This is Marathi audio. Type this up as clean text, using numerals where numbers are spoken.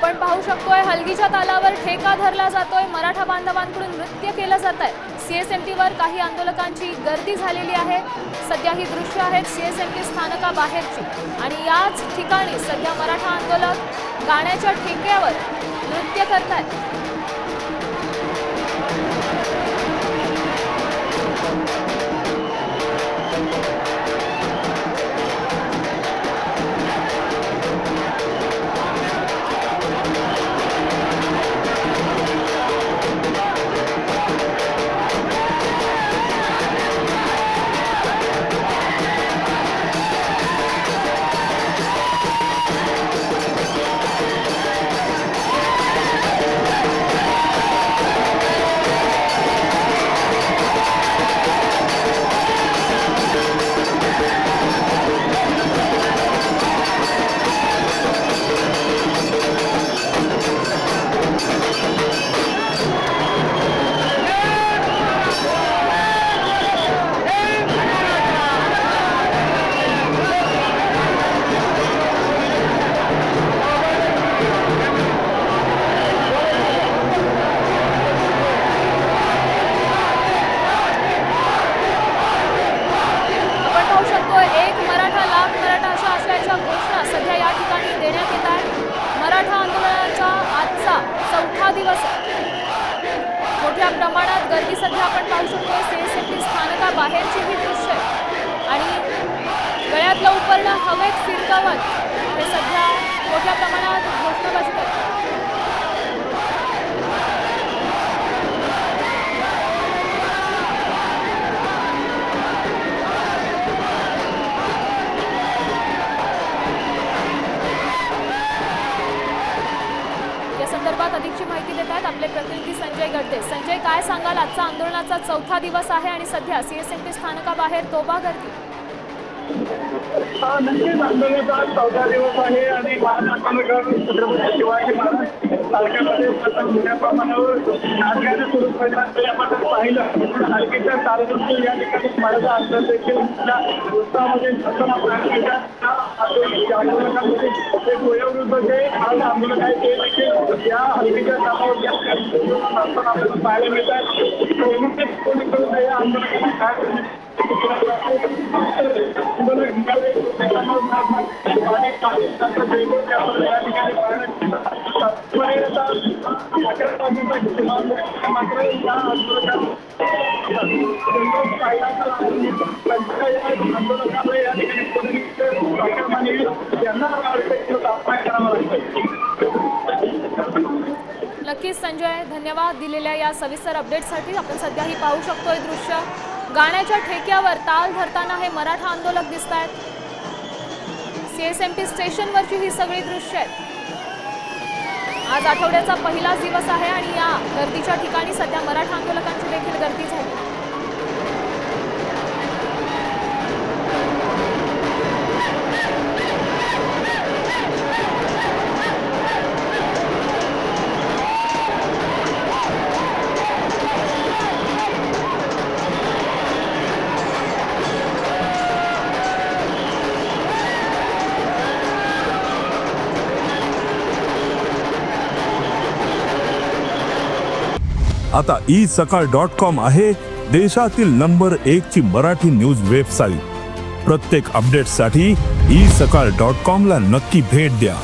आपण पाहू शकतोय हलगीच्या तालावर ठेका धरला जातोय, मराठा बांधवांकडून नृत्य केलं जात आहे। सीएसएमटीवर काही आंदोलकांची गर्दी झालेली आहे। सध्या ही दृश्य आहेत सीएसएमटी स्थानकाबाहेरची आणि याच ठिकाणी सध्या मराठा आंदोलक गाण्याच्या ठेक्यावर नृत्य करतात। सध्या या ठिकाणी देण्यात येत आहे। मराठा आंदोलनाचा आजचा चौथा दिवस मोठ्या प्रमाणात गर्दी सध्या आपण पाहू शकतो। सीएसएमटी स्थानकाबाहेरची ही दृश्य आणि गळ्यातलं उपरणं हवेत फिरकावत हे सध्या मोठ्या प्रमाणात घोषणाबाजी करतात। संदर्भात अधिकची माहिती देतात आपले प्रतिनिधी संजय गड्डे। संजय, काय सांगाल, आजचा आंदोलनाचा चौथा दिवस आहे आणि सध्या सीएसएमटी स्थानकाबाहेर तोबा गर्दी? नक्कीच आंदोलनाचा चौथा दिवस आहे आणि छत्रपती शिवाजी महाराज तालुक्यामध्ये मोठ्या प्रमाणावर नाचगाणं सुरू करण्यात आपण पाहिलं। हलगीच्या तालावर या ठिकाणी मराठा आंदोलन देखील उत्साहामध्ये आंदोलकांमध्ये एक वयोवृद्ध जे आज आंदोलक आहे ते देखील या हलगीच्या तालावर आपल्याला पाहायला मिळतात। या आंदोलकांना काय नक्कीच संजय, धन्यवाद दिलेल्या या सविस्तर अपडेटसाठी। आपण सध्याही पाहू शकतोय दृश्य गाण्याच्या ठेक्यावर ताल धरताना हे मराठा आंदोलक दिसत आहेत। सीएसएमटी स्टेशनवरची ही सगळी दृश्य आहेत। आज आठवड्याचा पहिलाच दिवस आहे आणि या गर्दीच्या ठिकाणी सध्या मराठा आंदोलकांची देखील गर्दी झाली। आता isakal.com आहे देशातील नंबर 1 ची मराठी न्यूज वेबसाईट। प्रत्येक अपडेटसाठी isakal.com ला नक्की भेट द्या।